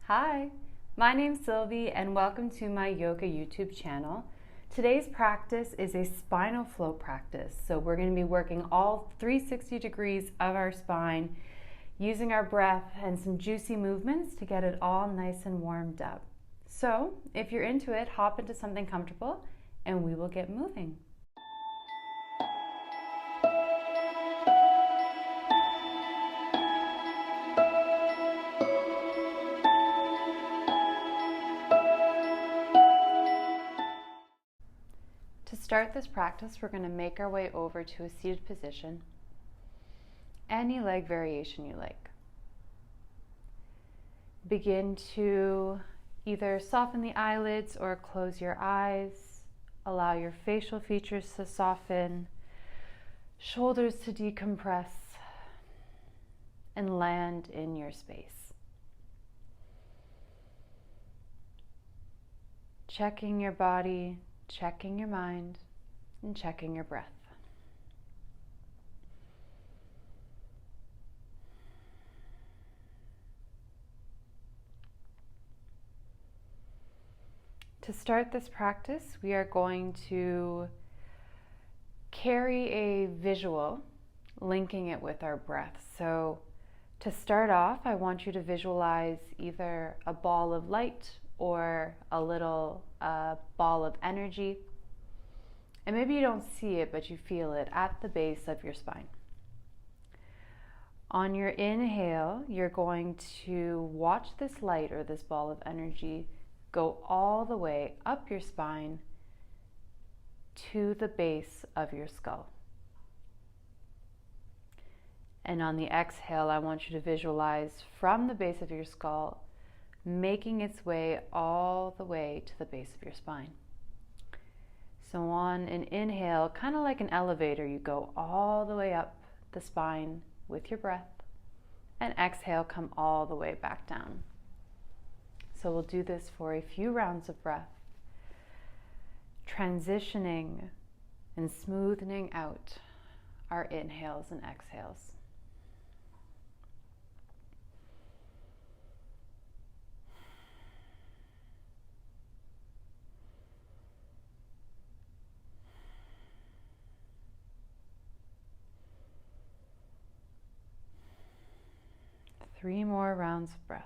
Hi, my name's Sylvie and welcome to my yoga YouTube channel. Today's practice is a spinal flow practice. So we're going to be working all 360 degrees of our spine using our breath and some juicy movements to get it all nice and warmed up. So if you're into it, hop into something comfortable and we will get moving. To start this practice, we're going to make our way over to a seated position. Any leg variation you like. Begin to either soften the eyelids or close your eyes. Allow your facial features to soften, shoulders to decompress, and land in your space. Checking your body, checking your mind, and checking your breath. To start this practice, we are going to carry a visual, linking it with our breath. So to start off, I want you to visualize either a ball of light or a little ball of energy. And maybe you don't see it, but you feel it at the base of your spine. On your inhale, you're going to watch this light or this ball of energy go all the way up your spine to the base of your skull. And on the exhale, I want you to visualize from the base of your skull making its way all the way to the base of your spine. So on an inhale, kind of like an elevator, you go all the way up the spine with your breath, and exhale, come all the way back down. So we'll do this for a few rounds of breath, transitioning and smoothing out our inhales and exhales. Three more rounds of breath.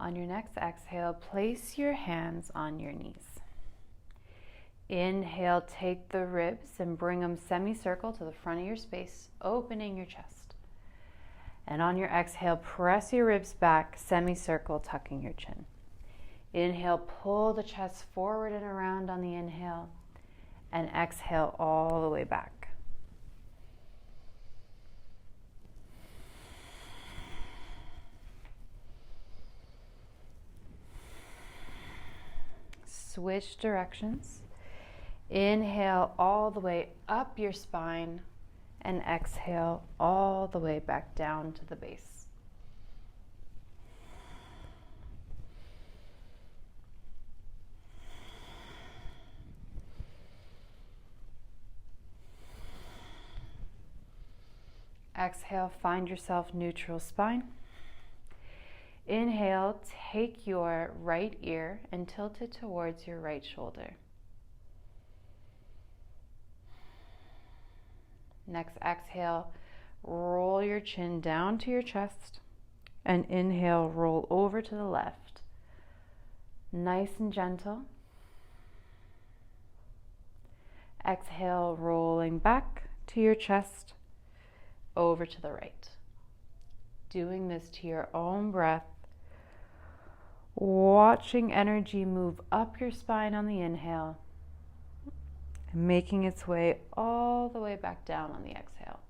On your next exhale, place your hands on your knees. Inhale, take the ribs and bring them semicircle to the front of your space, opening your chest. And on your exhale, press your ribs back, semicircle, tucking your chin. Inhale, pull the chest forward and around on the inhale, and exhale all the way back. Switch directions. Inhale all the way up your spine, and exhale all the way back down to the base. Exhale, find yourself neutral spine. Inhale, take your right ear and tilt it towards your right shoulder. Next exhale, roll your chin down to your chest, and inhale, roll over to the left. Nice and gentle. Exhale, rolling back to your chest, over to the right. Doing this to your own breath, watching energy move up your spine on the inhale, and making its way all the way back down on the exhale.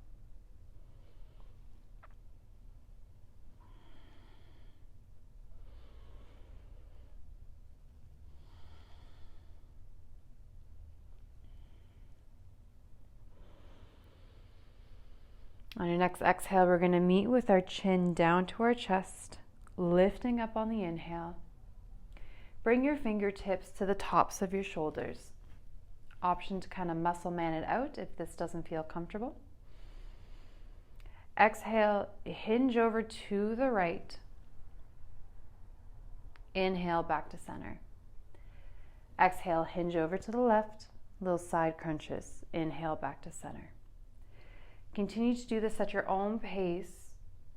On your next exhale, we're going to meet with our chin down to our chest, lifting up on the inhale. bring your fingertips to the tops of your shoulders. Option to kind of muscle man it out if this doesn't feel comfortable. Exhale, hinge over to the right. Inhale, back to center. Exhale, hinge over to the left. Little side crunches. Inhale, back to center. Continue to do this at your own pace,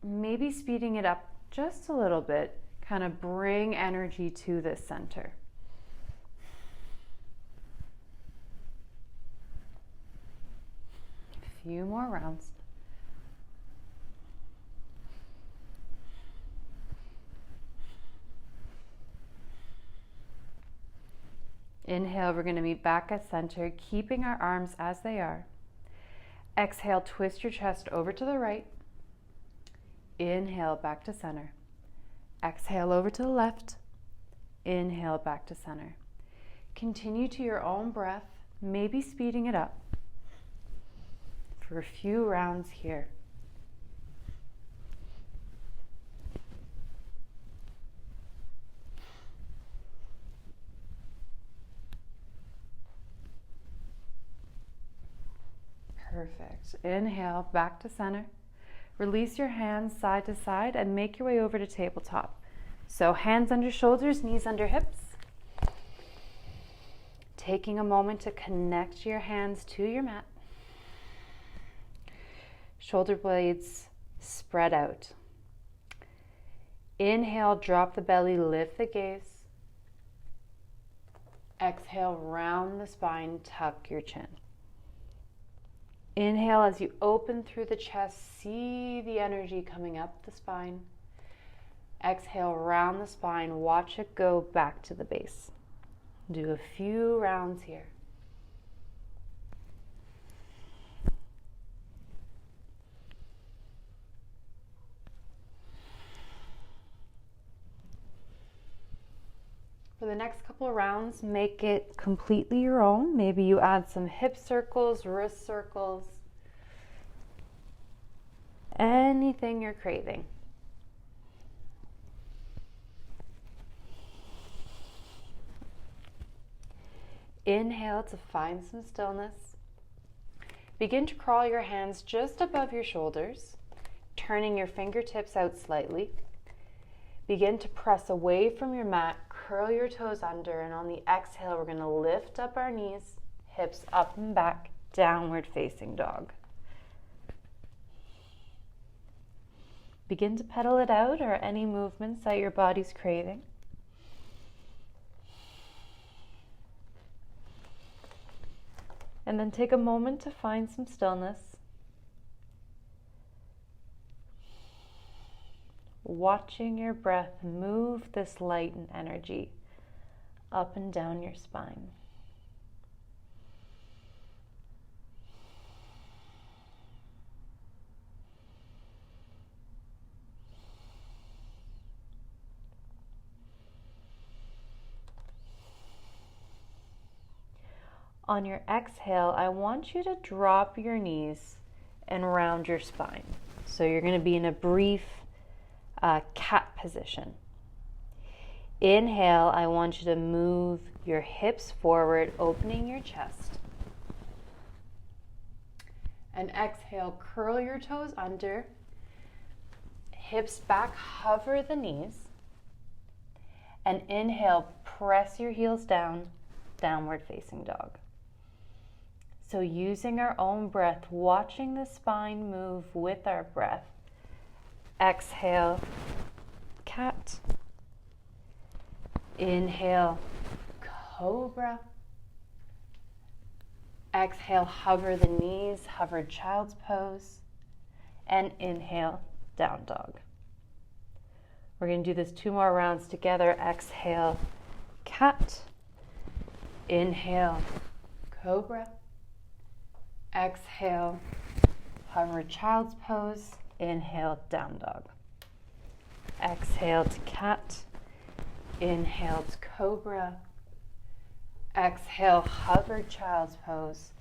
maybe speeding it up just a little bit. Kind of bring energy to this center. A few more rounds. Inhale, we're going to meet back at center, keeping our arms as they are. Exhale, twist your chest over to the right. Inhale, back to center. Exhale over to the left. Inhale, back to center. Continue to your own breath, maybe speeding it up for a few rounds here. Perfect. Inhale, back to center. Release your hands side to side and make your way over to tabletop. So hands under shoulders, knees under hips. Taking a moment to connect your hands to your mat. Shoulder blades spread out. Inhale, drop the belly, lift the gaze. Exhale, round the spine, tuck your chin. Inhale as you open through the chest, see the energy coming up the spine. Exhale, round the spine, watch it go back to the base. Do a few rounds here. For the next couple of rounds, make it completely your own. Maybe you add some hip circles, wrist circles, anything you're craving. Inhale to find some stillness. Begin to crawl your hands just above your shoulders, turning your fingertips out slightly. Begin to press away from your mat, curl your toes under, and on the exhale, we're going to lift up our knees, hips up and back, downward facing dog. Begin to pedal it out or any movements that your body's craving. And then take a moment to find some stillness. Watching your breath move this light and energy up and down your spine. On your exhale, I want you to drop your knees and round your spine. So you're going to be in a brief cat position. Inhale, I want you to move your hips forward, opening your chest. And exhale, curl your toes under, hips back, hover the knees. And inhale, press your heels down, downward facing dog. So using our own breath, watching the spine move with our breath. Exhale, cat. Inhale, cobra. Exhale, hover the knees, hover child's pose. And inhale, down dog. We're going to do this 2 more rounds together. Exhale, cat. Inhale, cobra. Exhale, hover child's pose. Inhale, down dog. Exhale to cat. Inhale to cobra. Exhale, hover child's pose.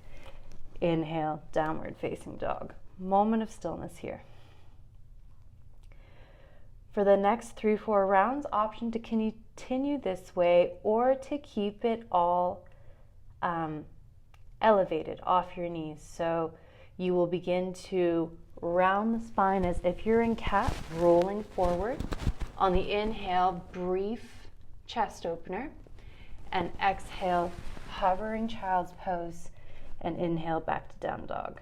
Inhale, downward facing dog. Moment of stillness here. For the next 3-4 rounds, option to continue this way or to keep it all elevated off your knees. So you will begin to round the spine as if you're in cat, rolling forward. On the inhale, brief chest opener, and exhale, hovering child's pose, and inhale back to down dog.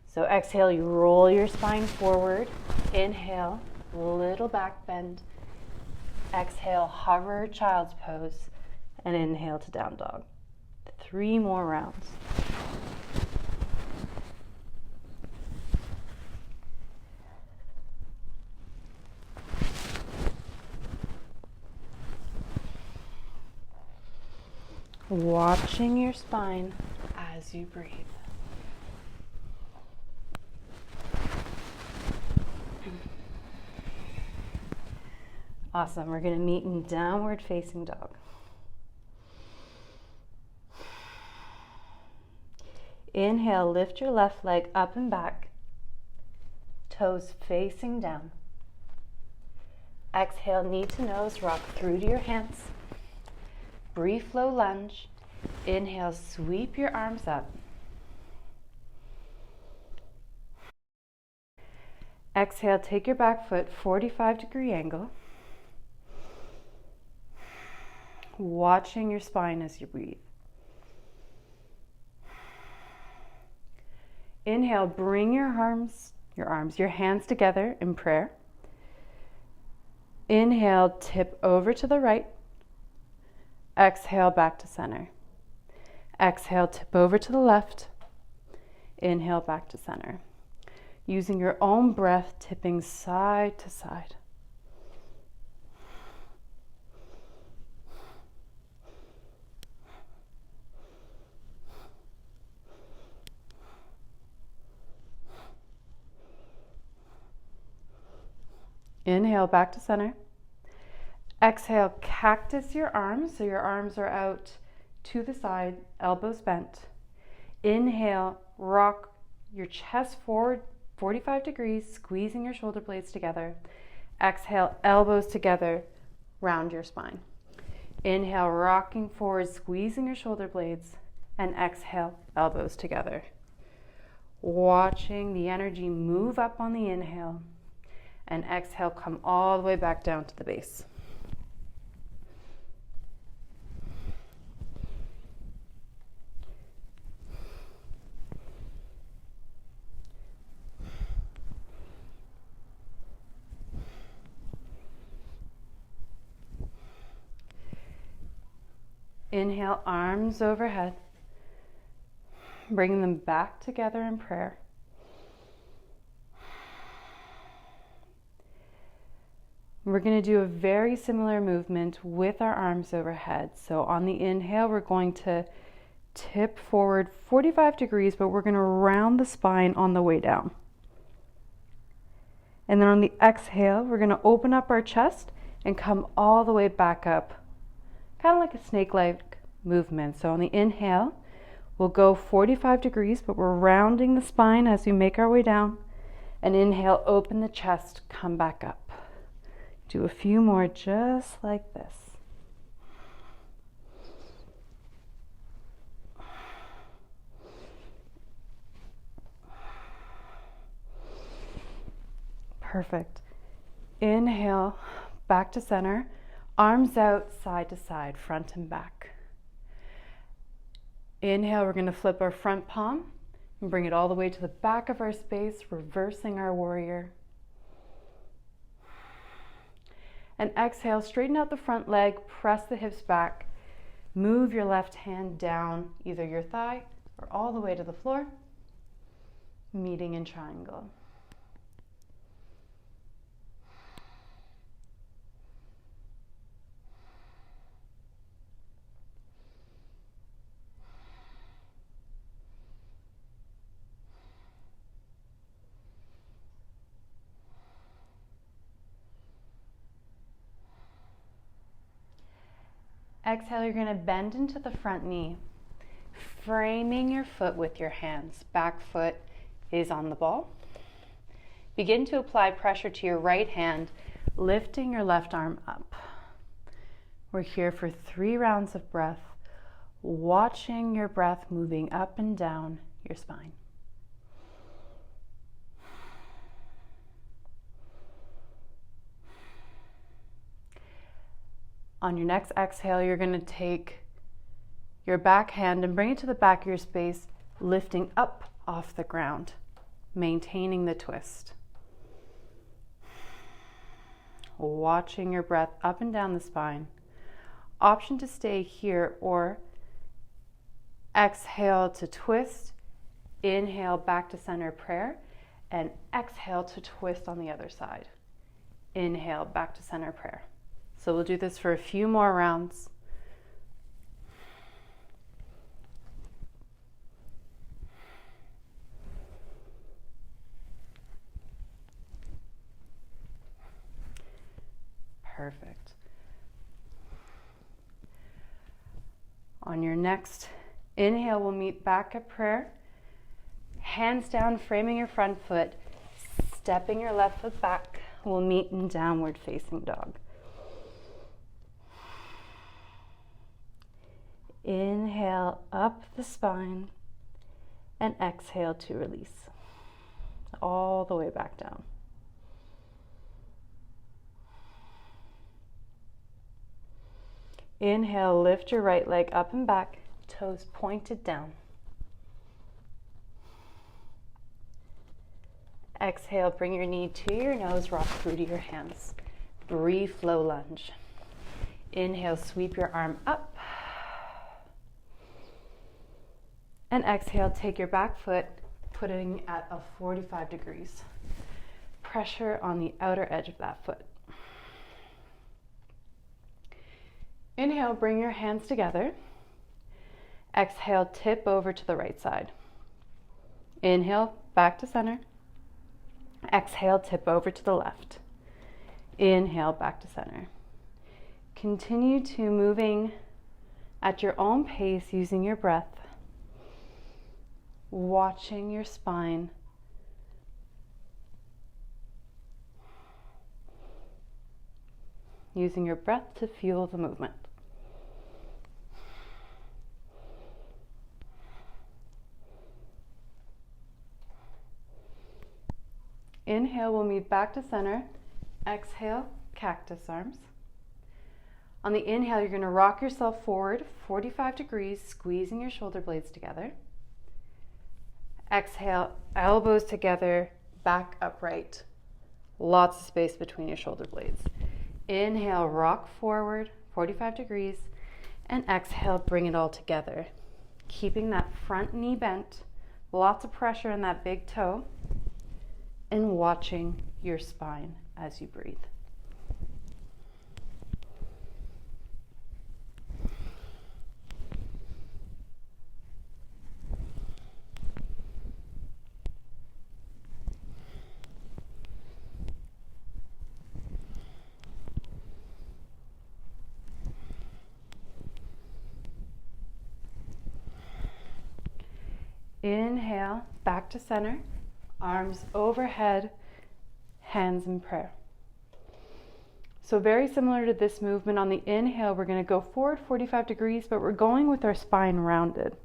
So exhale, you roll your spine forward. Inhale, little back bend. Exhale, hover child's pose, and inhale to down dog. 3 more rounds. Watching your spine as you breathe. Awesome. We're going to meet in downward facing dog. Inhale, lift your left leg up and back, toes facing down. Exhale, knee to nose, rock through to your hands. Brief low lunge. Inhale, sweep your arms up. Exhale, take your back foot 45-degree angle. Watching your spine as you breathe. Inhale, bring your hands together in prayer. Inhale, tip over to the right. Exhale, back to center. Exhale, tip over to the left. Inhale, back to center. Using your own breath, tipping side to side. Inhale, back to center. Exhale, cactus your arms, so your arms are out to the side, elbows bent. Inhale, rock your chest forward 45 degrees, squeezing your shoulder blades together. Exhale, elbows together, round your spine. Inhale, rocking forward, squeezing your shoulder blades, and exhale, elbows together. Watching the energy move up on the inhale, and exhale, come all the way back down to the base. Inhale, arms overhead. Bring them back together in prayer. We're going to do a very similar movement with our arms overhead. So on the inhale, we're going to tip forward 45 degrees, but we're going to round the spine on the way down. And then on the exhale, we're going to open up our chest and come all the way back up, kind of like a snake-like movement. So on the inhale, we'll go 45 degrees, but we're rounding the spine as we make our way down. And inhale, open the chest, come back up. Do a few more just like this. Perfect. Inhale, back to center. Arms out, side to side, front and back. Inhale, we're going to flip our front palm and bring it all the way to the back of our space, reversing our warrior. And exhale, straighten out the front leg, press the hips back, move your left hand down either your thigh or all the way to the floor, meeting in triangle. Exhale, you're going to bend into the front knee, framing your foot with your hands. Back foot is on the ball. Begin to apply pressure to your right hand, lifting your left arm up. We're here for 3 rounds of breath, watching your breath moving up and down your spine. On your next exhale, you're going to take your back hand and bring it to the back of your space, lifting up off the ground, maintaining the twist. Watching your breath up and down the spine. Option to stay here or exhale to twist, inhale back to center prayer, and exhale to twist on the other side. Inhale back to center prayer. So we'll do this for a few more rounds. Perfect. On your next inhale, we'll meet back at prayer. Hands down, framing your front foot, stepping your left foot back. We'll meet in downward facing dog. Inhale up the spine and exhale to release. All the way back down. Inhale, lift your right leg up and back, toes pointed down. Exhale, bring your knee to your nose, rock through to your hands. Brief low lunge. Inhale, sweep your arm up. And exhale, take your back foot, putting at a 45 degrees. Pressure on the outer edge of that foot. Inhale, bring your hands together. Exhale, tip over to the right side. Inhale, back to center. Exhale, tip over to the left. Inhale, back to center. Continue to moving at your own pace using your breath. Watching your spine. Using your breath to fuel the movement. Inhale, we'll meet back to center. Exhale, cactus arms. On the inhale, you're going to rock yourself forward 45 degrees, squeezing your shoulder blades together. Exhale, elbows together, back upright. Lots of space between your shoulder blades. Inhale, rock forward 45 degrees, and exhale, bring it all together. Keeping that front knee bent, lots of pressure in that big toe, and watching your spine as you breathe. Inhale, back to center, arms overhead, hands in prayer. So very similar to this movement, on the inhale, we're going to go forward 45 degrees, but we're going with our spine rounded.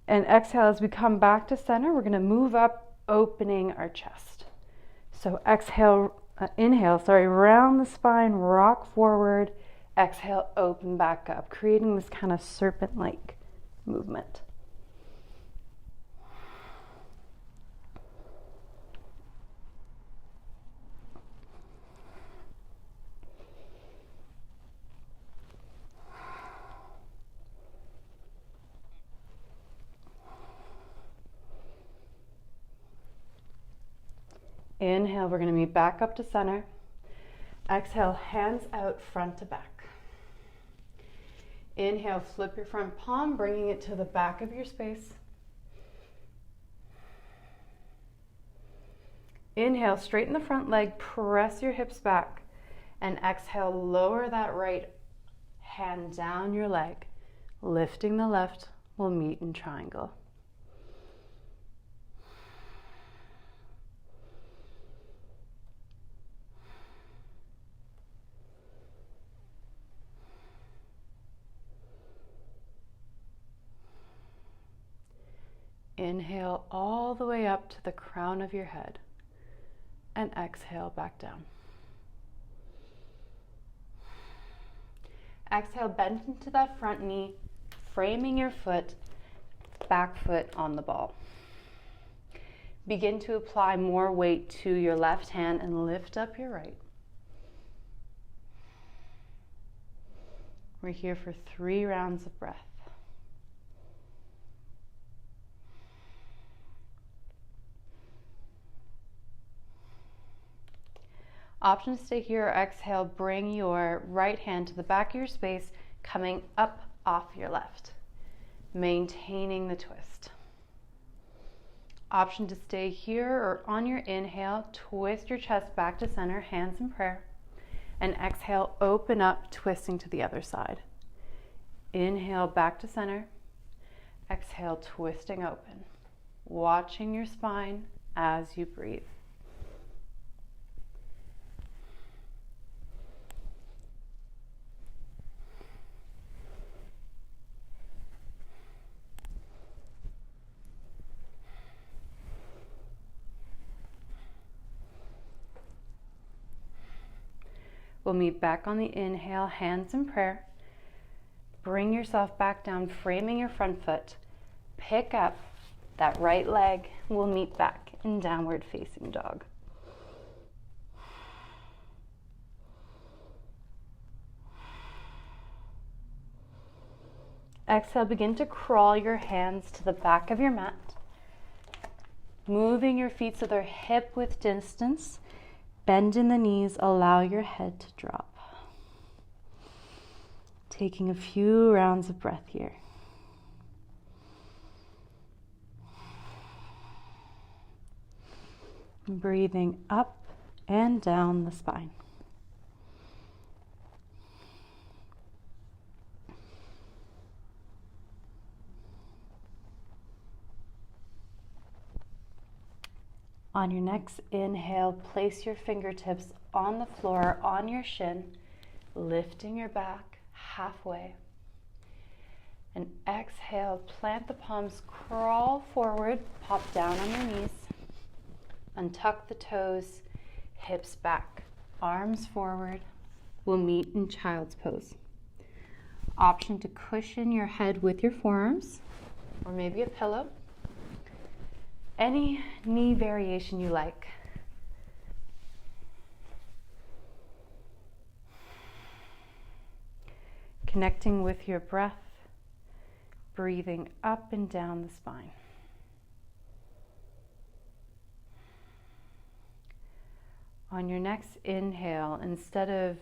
And exhale, as we come back to center, we're going to move up, opening our chest. So inhale, round the spine, rock forward, exhale, open back up, creating this kind of serpent-like movement. Inhale, we're going to meet back up to center. Exhale, hands out front to back. Inhale, flip your front palm, bringing it to the back of your space. Inhale, straighten the front leg, press your hips back. And exhale, lower that right hand down your leg. Lifting the left, we'll meet in triangle. Inhale all the way up to the crown of your head and exhale back down. Exhale, bend into that front knee, framing your foot, back foot on the ball. Begin to apply more weight to your left hand and lift up your right. We're here for 3 rounds of breath. Option to stay here or exhale, bring your right hand to the back of your space, coming up off your left, maintaining the twist. Option to stay here or on your inhale, twist your chest back to center, hands in prayer, and exhale, open up, twisting to the other side. Inhale back to center, exhale, twisting open, watching your spine as you breathe. We'll meet back on the inhale, hands in prayer. Bring yourself back down, framing your front foot. Pick up that right leg. We'll meet back in downward facing dog. Exhale, begin to crawl your hands to the back of your mat. Moving your feet so they're hip width distance. Bend in the knees, allow your head to drop. Taking a few rounds of breath here. Breathing up and down the spine. On your next inhale, place your fingertips on the floor, on your shin, lifting your back halfway. And exhale, plant the palms, crawl forward, pop down on your knees, untuck the toes, hips back, arms forward. We'll meet in child's pose. Option to cushion your head with your forearms, or maybe a pillow. Any knee variation you like. Connecting with your breath, breathing up and down the spine. On your next inhale, instead of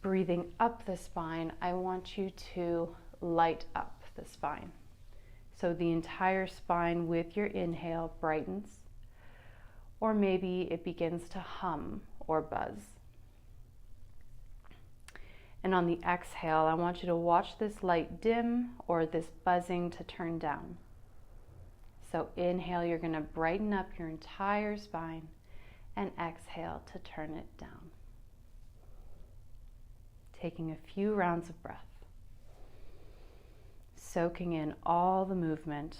breathing up the spine, I want you to light up the spine. So the entire spine with your inhale brightens, or maybe it begins to hum or buzz. And on the exhale, I want you to watch this light dim or this buzzing to turn down. So inhale, you're going to brighten up your entire spine, and exhale to turn it down. Taking a few rounds of breath. Soaking in all the movement,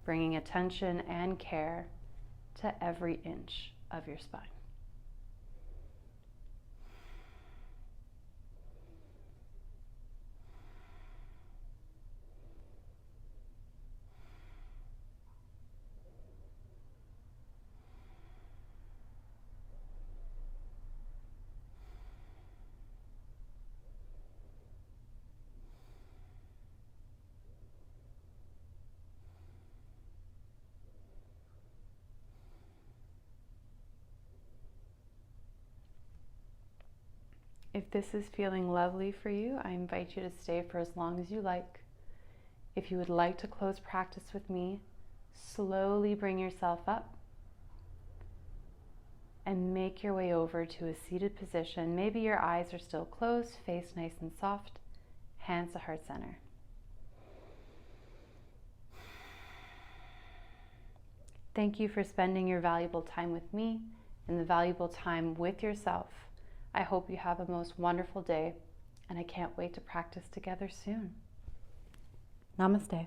bringing attention and care to every inch of your spine. If this is feeling lovely for you, I invite you to stay for as long as you like. If you would like to close practice with me, slowly bring yourself up and make your way over to a seated position. Maybe your eyes are still closed, face nice and soft, hands to heart center. Thank you for spending your valuable time with me and the valuable time with yourself. I hope you have a most wonderful day, and I can't wait to practice together soon. Namaste.